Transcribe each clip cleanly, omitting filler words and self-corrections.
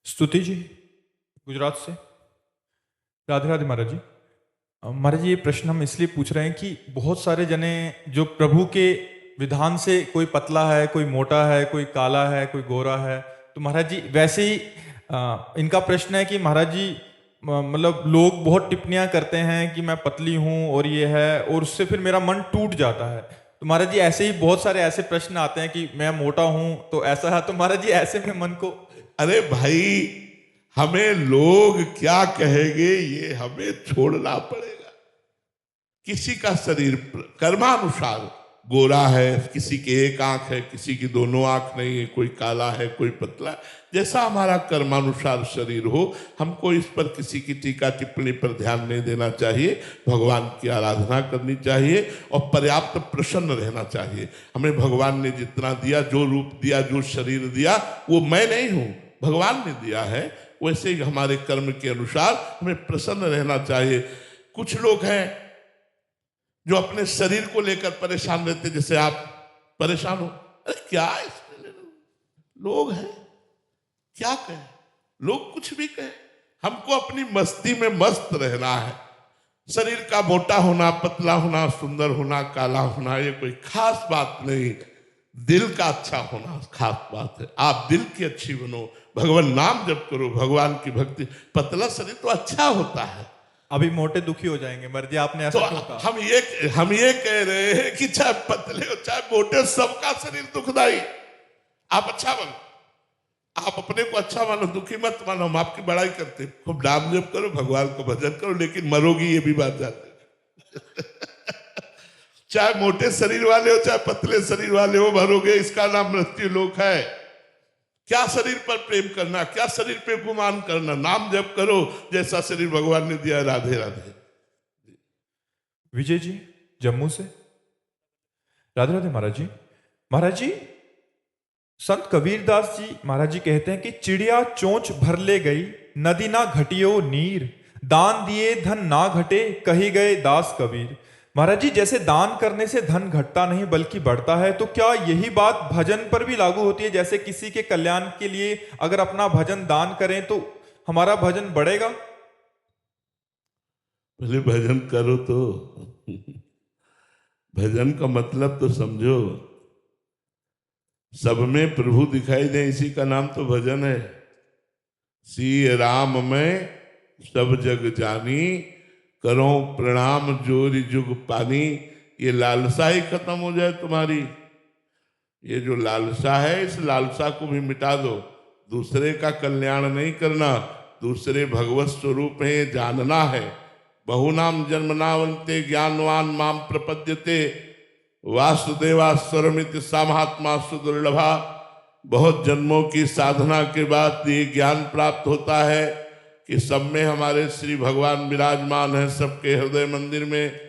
स्तुति जी, गुजरात से। राधे राधे महाराज जी। महाराज जी, ये प्रश्न हम इसलिए पूछ रहे हैं कि बहुत सारे जने जो प्रभु के विधान से, कोई पतला है, कोई मोटा है, कोई काला है, कोई गोरा है, तो महाराज जी वैसे ही इनका प्रश्न है कि महाराज जी मतलब लोग बहुत टिप्पणियां करते हैं कि मैं पतली हूं और ये है, और उससे फिर मेरा मन टूट जाता है। तो महाराज जी ऐसे ही बहुत सारे ऐसे प्रश्न आते हैं कि मैं मोटा हूं तो ऐसा है, तो महाराज जी ऐसे में मन को अरे भाई, हमें लोग क्या कहेंगे ये हमें छोड़ना पड़ेगा। किसी का शरीर कर्मानुसार गोरा है, किसी की एक आंख है, किसी की दोनों आंख नहीं है, कोई काला है, कोई पतला। जैसा हमारा कर्मानुसार शरीर हो, हमको इस पर किसी की टीका टिप्पणी पर ध्यान नहीं देना चाहिए। भगवान की आराधना करनी चाहिए और पर्याप्त प्रसन्न रहना चाहिए। हमें भगवान ने जितना दिया, जो रूप दिया, जो शरीर दिया, वो मैं नहीं हूँ, भगवान ने दिया है। वैसे ही हमारे कर्म के अनुसार हमें प्रसन्न रहना चाहिए। कुछ लोग हैं जो अपने शरीर को लेकर परेशान रहते, जैसे आप परेशान हो, अरे क्या इसमें लोग हैं, क्या कहें, लोग कुछ भी कहें, हमको अपनी मस्ती में मस्त रहना है। शरीर का मोटा होना, पतला होना, सुंदर होना, काला होना, ये कोई खास बात नहीं। दिल का अच्छा होना खास बात है। आप दिल की अच्छी बनो, भगवान नाम जप करो, भगवान की भक्ति। पतला शरीर तो अच्छा होता है। अभी मोटे दुखी हो जाएंगे मर्जी, आपने ऐसा क्यों कहा? हम ये कह रहे हैं कि चाहे पतले हो चाहे मोटे, सबका शरीर दुखदाई। आप अच्छा बनो, आप अपने को अच्छा मानो, दुखी मत मानो। हम आपकी बड़ाई करते, खूब नाम जप करो, भगवान को भजन करो, लेकिन मरोगी ये भी बात जानते। चाहे मोटे शरीर वाले हो चाहे पतले शरीर वाले हो, मरोगे, इसका नाम मृत्यु लोक है। क्या शरीर पर प्रेम करना, क्या शरीर पे गुमान करना। नाम जप करो, जैसा शरीर भगवान ने दिया। राधे राधे। विजय जी जम्मू से। राधे राधे महाराज जी। महाराज जी, संत कबीरदास जी महाराज जी कहते हैं कि चिड़िया चोंच भर ले गई, नदी ना घटियो नीर, दान दिए धन ना घटे, कही गए दास कबीर। महाराज जी, जैसे दान करने से धन घटता नहीं बल्कि बढ़ता है, तो क्या यही बात भजन पर भी लागू होती है? जैसे किसी के कल्याण के लिए अगर अपना भजन दान करें तो हमारा भजन बढ़ेगा? पहले भजन करो तो भजन का मतलब तो समझो। सब में प्रभु दिखाई दे, इसी का नाम तो भजन है। सी राम में सब जग जानी, करो प्रणाम जोरी जुग पानी। ये लालसा ही खत्म हो जाए तुम्हारी। ये जो लालसा है, इस लालसा को भी मिटा दो। दूसरे का कल्याण नहीं करना, दूसरे भगवत स्वरूप है जानना है। बहुनाम जन्मनावंते ज्ञानवान माम प्रपद्यते, वासुदेवास्वरमित सामहात्मा सुदुर्लभा। बहुत जन्मों की साधना के बाद ये ज्ञान प्राप्त होता है कि सब में हमारे श्री भगवान विराजमान है, सबके हृदय मंदिर में।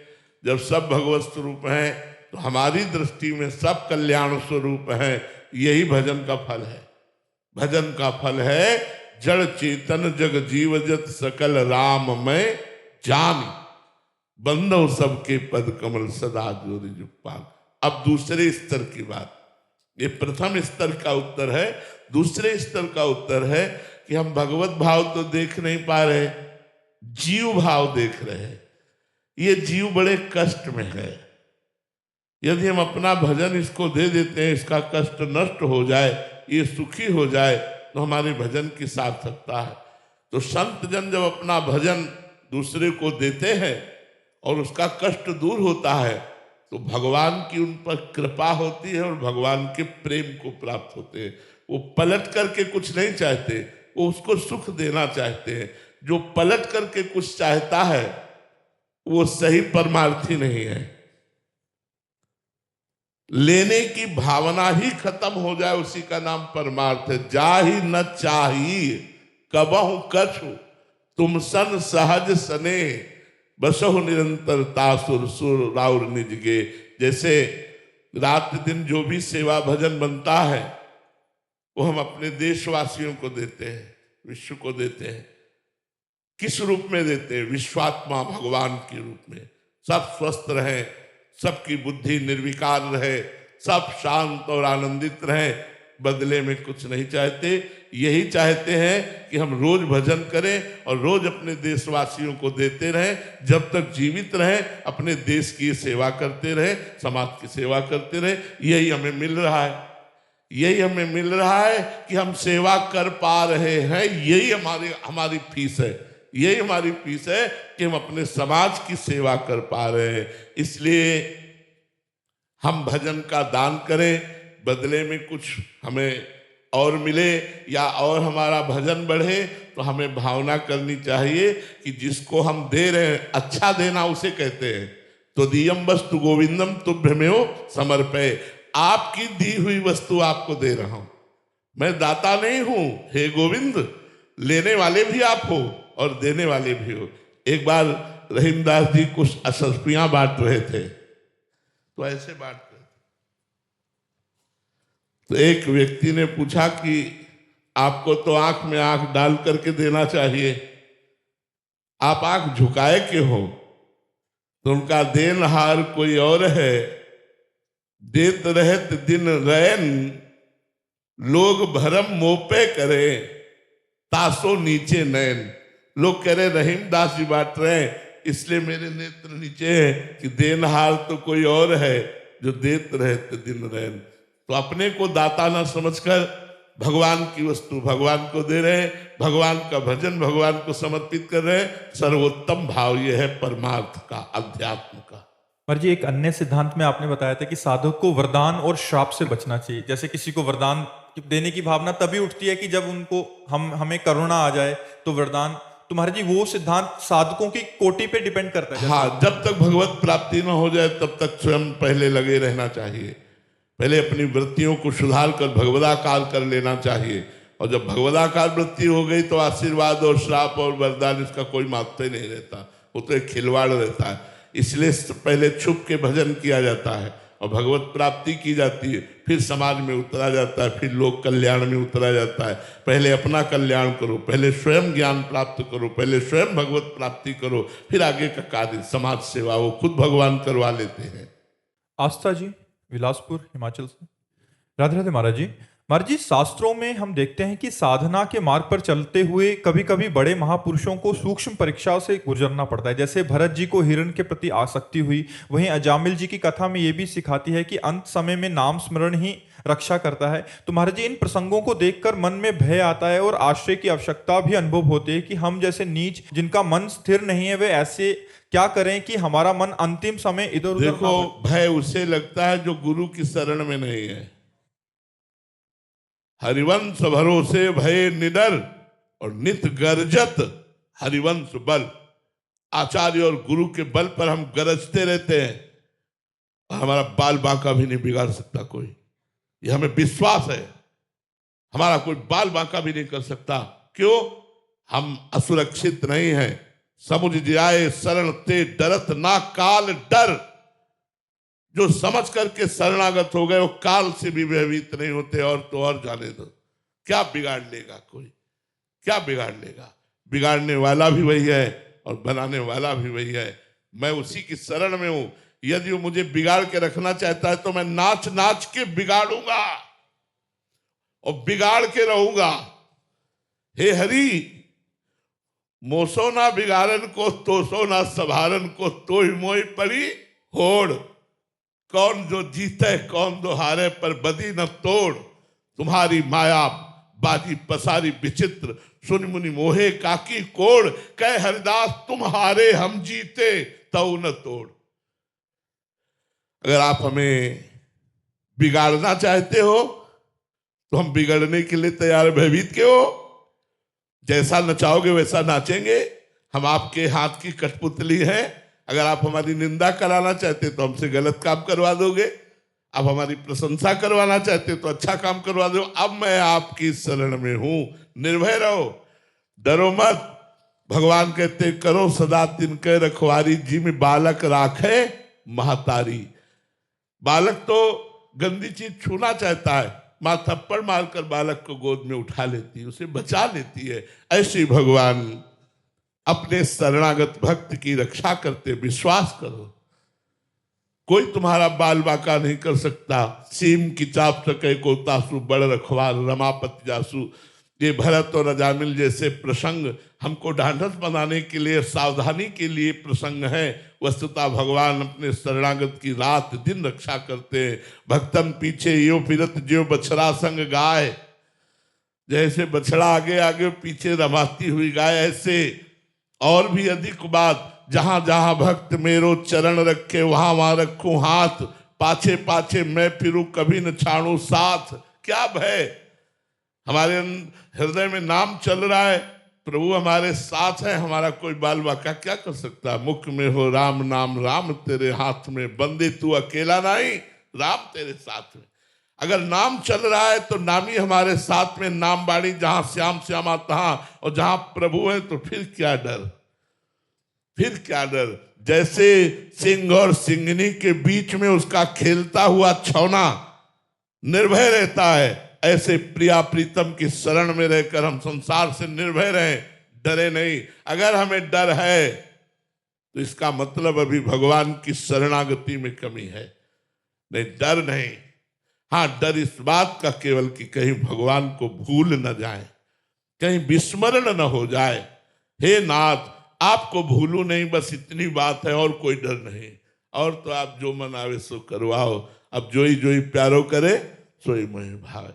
जब सब भगवत स्वरूप हैं तो हमारी दृष्टि में सब कल्याण स्वरूप हैं। यही भजन का फल है। भजन का फल है जड़ चेतन जग जीवजत सकल राम में जान, बंदो सबके पद कमल सदा जोरी जुग पाल। अब दूसरे स्तर की बात, ये प्रथम स्तर का उत्तर है। दूसरे स्तर का उत्तर है कि हम भगवत भाव तो देख नहीं पा रहे, जीव भाव देख रहे हैं। ये जीव बड़े कष्ट में है। यदि हम अपना भजन इसको दे देते हैं, इसका कष्ट नष्ट हो जाए, ये सुखी हो जाए, तो हमारे भजन की सार्थकता है। तो संत जन जब अपना भजन दूसरे को देते हैं और उसका कष्ट दूर होता है, तो भगवान की उन पर कृपा होती है और भगवान के प्रेम को प्राप्त होते हैं। वो पलट करके कुछ नहीं चाहते, वो उसको सुख देना चाहते हैं। जो पलट करके कुछ चाहता है वो सही परमार्थी नहीं है। लेने की भावना ही खत्म हो जाए, उसी का नाम परमार्थ है। जाहि न चाहिए कबहु कछु, तुम सन सहज सने, बसहु निरंतर तासुर सुर राउर निजगे। जैसे रात दिन जो भी सेवा भजन बनता है वो हम अपने देशवासियों को देते हैं, विश्व को देते हैं। किस रूप में देते हैं? विश्वात्मा भगवान के रूप में। सब स्वस्थ रहें, सबकी बुद्धि निर्विकार रहे, सब शांत और आनंदित रहें, बदले में कुछ नहीं चाहते। यही चाहते हैं कि हम रोज भजन करें और रोज अपने देशवासियों को देते रहें। जब तक जीवित रहें अपने देश की सेवा करते रहें, समाज की सेवा करते रहें। यही हमें मिल रहा है, यही हमें मिल रहा है कि हम सेवा कर पा रहे हैं। यही हमारी फीस है, यही हमारी फीस है कि हम अपने समाज की सेवा कर पा रहे हैं। इसलिए हम भजन का दान करें, बदले में कुछ हमें और मिले या और हमारा भजन बढ़े, तो हमें भावना करनी चाहिए कि जिसको हम दे रहे हैं, अच्छा देना उसे कहते हैं। तो दियम वस्तु गोविंदम तुभ्यमेव समर्पय। आपकी दी हुई वस्तु आपको दे रहा हूं, मैं दाता नहीं हूं, हे गोविंद। लेने वाले भी आप हो और देने वाले भी हो। एक बार रहीमदास जी कुछ अशस्पियां बांट रहे थे, तो ऐसे बांट रहे थे, तो एक व्यक्ति ने पूछा कि आपको तो आंख में आंख डाल करके देना चाहिए, आप आंख झुकाए क्यों हो? तो उनका देनहार कोई और है, देत रहत दिन रैन, लोग भरम मोपे करे, तासो नीचे नैन। लोग कह रहे रहीमदास जी बांट रहे हैं, इसलिए मेरे नेत्र नीचे है कि देनहार तो कोई और है जो देत रहते दिन रैन। तो अपने को दाता ना समझकर भगवान की वस्तु भगवान को दे रहे हैं, भगवान का भजन भगवान को समर्पित कर रहे हैं। सर्वोत्तम भाव यह है परमार्थ का, अध्यात्म का। पर जी एक अन्य सिद्धांत में आपने बताया था कि साधक को वरदान और श्राप से बचना चाहिए। जैसे किसी को वरदान देने की भावना तभी उठती है कि जब उनको हमें करुणा आ जाए तो वरदान। तुम्हारे जी वो सिद्धांत साधकों की कोटि पे डिपेंड करता है। हाँ, जब तक भगवत प्राप्ति न हो जाए तब तक स्वयं पहले लगे रहना चाहिए। पहले अपनी वृत्तियों को सुधार कर भगवदाकार कर लेना चाहिए, और जब भगवदाकार वृत्ति हो गई तो आशीर्वाद और श्राप और वरदान इसका कोई महत्व ही नहीं रहता, वो तो एक खिलवाड़ रहता है। इसलिए पहले छुप के भजन किया जाता है और भगवत प्राप्ति की जाती है, फिर समाज में उतरा जाता है, फिर लोक कल्याण में उतरा जाता है। पहले अपना कल्याण करो, पहले स्वयं ज्ञान प्राप्त करो, पहले स्वयं भगवत प्राप्ति करो, फिर आगे का कार्य समाज सेवा वो खुद भगवान करवा लेते हैं। आस्था जी बिलासपुर हिमाचल से। राधे राधे महाराज जी। महाराज जी, शास्त्रों में हम देखते हैं कि साधना के मार्ग पर चलते हुए कभी कभी बड़े महापुरुषों को सूक्ष्म परीक्षाओं से गुजरना पड़ता है। जैसे भरत जी को हिरण के प्रति आसक्ति हुई, वहीं अजामिल जी की कथा में ये भी सिखाती है कि अंत समय में नाम स्मरण ही रक्षा करता है। तो महाराज जी, इन प्रसंगों को देखकर मन में भय आता है और आश्रय की आवश्यकता भी अनुभव होती है कि हम जैसे नीच जिनका मन स्थिर नहीं है, वे ऐसे क्या करें कि हमारा मन अंतिम समय इधर उधर। देखो, भय उसे लगता है जो गुरु की शरण में नहीं है। हरिवंश भरोसे भय निडर और नित गर्जत हरिवंश बल। आचार्य और गुरु के बल पर हम गरजते रहते हैं, हमारा बाल बांका भी नहीं बिगाड़ सकता कोई, ये हमें विश्वास है। हमारा कोई बाल बांका भी नहीं कर सकता। क्यों? हम असुरक्षित नहीं हैं। समुझ जाए शरण ते डरत ना काल डर। जो समझ करके शरणागत हो गए वो काल से भी भयभीत नहीं होते। और तो और जाने दो, क्या बिगाड़ लेगा कोई, क्या बिगाड़ लेगा? बिगाड़ने वाला भी वही है और बनाने वाला भी वही है। मैं उसी की शरण में हूं। यदि वो मुझे बिगाड़ के रखना चाहता है तो मैं नाच नाच के बिगाड़ूंगा और बिगाड़ के रहूंगा। हे हरि, मोसो ना बिगाड़न को, तोसो ना सभारन को, तो ही मोई पड़ी होड़। कौन जो जीते कौन जो हारे, पर बदी न तोड़। तुम्हारी माया बाजी पसारी विचित्र, सुन मुनि मोहे काकी कोड़। कह हरिदास तुम हारे हम जीते, तऊ न तोड़। अगर आप हमें बिगाड़ना चाहते हो तो हम बिगड़ने के लिए तैयार। भयभीत क्यों? जैसा नचाओगे वैसा नाचेंगे। हम आपके हाथ की कठपुतली हैं। अगर आप हमारी निंदा कराना चाहते तो हमसे गलत काम करवा दोगे, आप हमारी प्रशंसा करवाना चाहते तो अच्छा काम करवा दो। अब मैं आपकी शरण में हूं, निर्भय रहो, डरो मत। भगवान कहते करो सदा तिनके रखवारी, जी में बालक राखे महतारी। बालक तो गंदी चीज छूना चाहता है, मां थप्पड़ मारकर बालक को गोद में उठा लेती है, उसे बचा लेती है। ऐसे भगवान अपने शरणागत भक्त की रक्षा करते। विश्वास करो, कोई तुम्हारा बाल बाका नहीं कर सकता। सीम की चाप सके को तासु बड़ रखवार रमापति जासु। ये भरत और अजामिल जैसे प्रसंग हमको ढांढस बनाने के लिए, सावधानी के लिए प्रसंग है। वस्तुतः भगवान अपने शरणागत की रात दिन रक्षा करते हैं। भक्तन पीछे यो फिरत जो बछड़ा संग गाय, जैसे बछड़ा आगे आगे पीछे रमाती हुई गाय, ऐसे और भी अधिक बात। जहां जहां भक्त मेरो चरण रखे वहां वहां रखूं हाथ, पाछे पाछे मैं फिरूं कभी न छाड़ू साथ। क्या भय, हमारे हृदय में नाम चल रहा है, प्रभु हमारे साथ है, हमारा कोई बाल बाका क्या कर सकता। मुख में हो राम नाम, राम तेरे हाथ में, बंदे तू अकेला नहीं, राम तेरे साथ में। अगर नाम चल रहा है तो नामी हमारे साथ में, नाम बाणी जहां श्याम श्यामा तहां, और जहां प्रभु है तो फिर क्या डर, फिर क्या डर। जैसे सिंह और सिंगनी के बीच में उसका खेलता हुआ छौना निर्भय रहता है, ऐसे प्रिया प्रीतम की शरण में रहकर हम संसार से निर्भय रहें, डरे नहीं। अगर हमें डर है तो इसका मतलब अभी भगवान की शरणागति में कमी है। नहीं, डर नहीं। हाँ, डर इस बात का केवल कि कहीं भगवान को भूल न जाए, कहीं विस्मरण न हो जाए। हे नाथ, आपको भूलू नहीं, बस इतनी बात है, और कोई डर नहीं। और तो आप जो मन आवे सो करवाओ, अब जोई जोई प्यारो करे सोई मोहि भावे।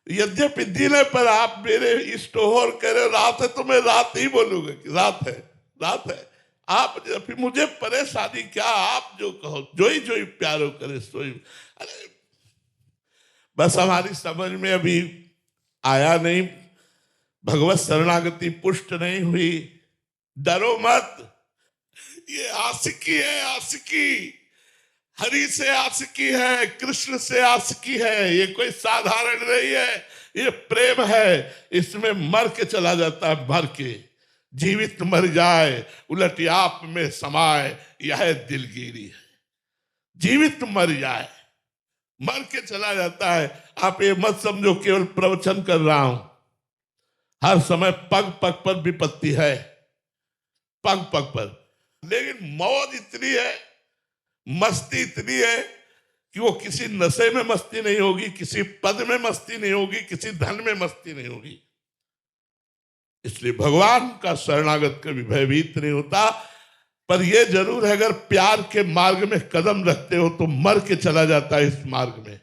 यद्यपि दिन है पर आप मेरे इष्ट हो और कह रहे रात है, तो मैं रात ही बोलूंगा कि रात है, रात है। आप फिर मुझे परेशानी क्या, आप जो कहो, जोई जोई प्यारो करे सोई। अरे बस हमारी समझ में अभी आया नहीं, भगवत शरणागति पुष्ट नहीं हुई। डरो मत, ये आशिकी है, आशिकी हरि से आशिकी है, कृष्ण से आशिकी है। ये कोई साधारण नहीं है, ये प्रेम है। इसमें मर के चला जाता है, मर के। जीवित मर जाए उलट आप में समाए, यह दिलगिरी है। जीवित मर जाए, मर के चला जाता है। आप ये मत समझो केवल प्रवचन कर रहा हूं, हर समय पग पग पर विपत्ति है, पग पग पर। लेकिन मौज इतनी है, मस्ती इतनी है कि वो किसी नशे में मस्ती नहीं होगी, किसी पद में मस्ती नहीं होगी, किसी धन में मस्ती नहीं होगी। इसलिए भगवान का शरणागत कभी भयभीत नहीं होता। पर यह जरूर है, अगर प्यार के मार्ग में कदम रखते हो तो मर के चला जाता है इस मार्ग में,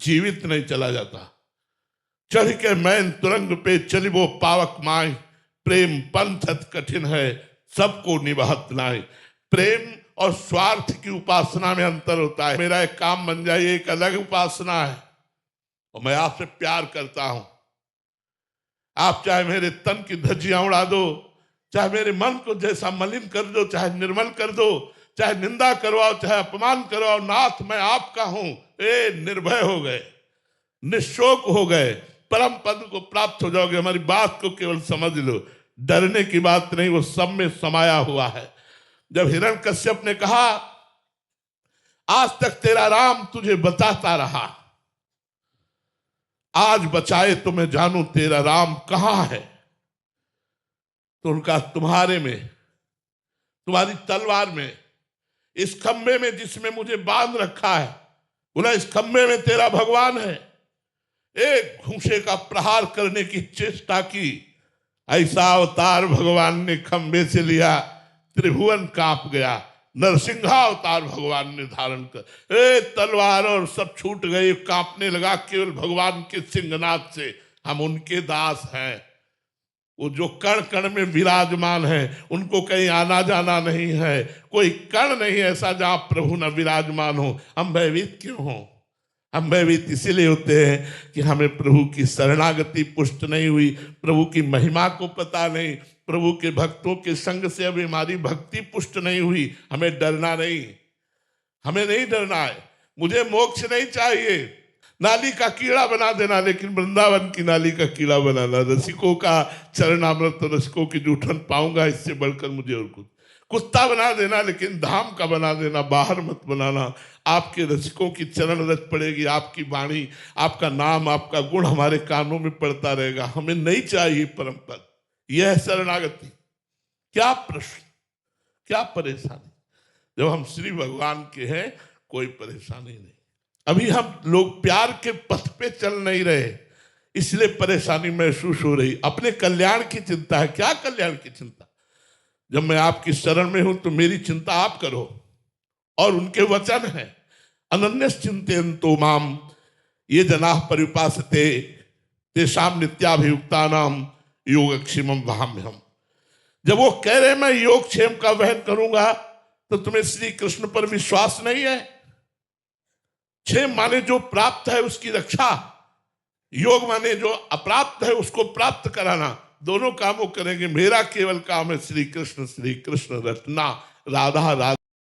जीवित नहीं चला जाता। चढ़ के मैन तुरंग पे चलिबो पावक माय, प्रेम पंथत कठिन है सबको निभात नाय। प्रेम और स्वार्थ की उपासना में अंतर होता है। मेरा एक काम बन जाए, एक अलग उपासना है, और मैं आपसे प्यार करता हूं। आप चाहे मेरे तन की धज्जियां उड़ा दो, चाहे मेरे मन को जैसा मलिन कर दो, चाहे निर्मल कर दो, चाहे निंदा करवाओ, चाहे अपमान करवाओ, नाथ मैं आपका हूं। ए निर्भय हो गए, निशोक हो गए, परम पद को प्राप्त हो जाओगे। हमारी बात को केवल समझ लो, डरने की बात नहीं, वो सब में समाया हुआ है। जब हिरण्यकश्यप ने कहा आज तक तेरा राम तुझे बताता रहा, आज बचाए तो मैं जानूं तेरा राम कहां है। तो उनका तुम्हारे में, तुम्हारी तलवार में, इस खंबे में जिसमें मुझे बांध रखा है, बोला इस खंबे में तेरा भगवान है। एक घूंसे का प्रहार करने की चेष्टा की, ऐसा अवतार भगवान ने खंबे से लिया, त्रिभुवन कांप गया। नरसिंहावतार भगवान ने धारण कर, तलवार और सब छूट गई, कांपने लगा केवल भगवान के सिंहनाद से। हम उनके दास हैं, वो जो कण कण में विराजमान है, उनको कहीं आना जाना नहीं है, कोई कण नहीं ऐसा जहां प्रभु न विराजमान हो। हम भयभीत क्यों हो? हम भयभीत इसीलिए होते हैं कि हमें प्रभु की शरणागति पुष्ट नहीं हुई, प्रभु की महिमा को पता नहीं, प्रभु के भक्तों के संग से अभी हमारी भक्ति पुष्ट नहीं हुई। हमें डरना नहीं, हमें नहीं डरना है। मुझे मोक्ष नहीं चाहिए, नाली का कीड़ा बना देना, लेकिन वृंदावन की नाली का कीड़ा बनाना, रसिकों का चरणामृत, रसिकों की जूठन पाऊंगा, इससे बढ़कर मुझे और कुछ। कुत्ता बना देना, लेकिन धाम का बना देना, बाहर मत बनाना। आपके रसिकों की चरण रच पड़ेगी, आपकी वाणी, आपका नाम, आपका गुण हमारे कानों में पड़ता रहेगा। हमें नहीं चाहिए परम पद। यह शरणागति। क्या प्रश्न, क्या परेशानी। जब हम श्री भगवान के हैं कोई परेशानी नहीं। अभी हम लोग प्यार के पथ पे चल नहीं रहे, इसलिए परेशानी महसूस हो रही। अपने कल्याण की चिंता है। क्या कल्याण की चिंता? जब मैं आपकी शरण में हूं तो मेरी चिंता आप करो। और उनके वचन है, अनन्यश्चिन्तयन्तो माम ये जनाः परिउपासते तेषां नित्याभियुक्तानां योगक्षेमं वहाम्यहम्। जब वो कह रहे मैं योगक्षेम का वहन करूंगा, तो तुम्हें श्री कृष्ण पर विश्वास नहीं है? क्षेम माने जो प्राप्त है उसकी रक्षा, योग माने जो अप्राप्त है उसको प्राप्त कराना। दोनों कामों करेंगे। मेरा केवल काम है श्री कृष्ण रटना, राधा राधा।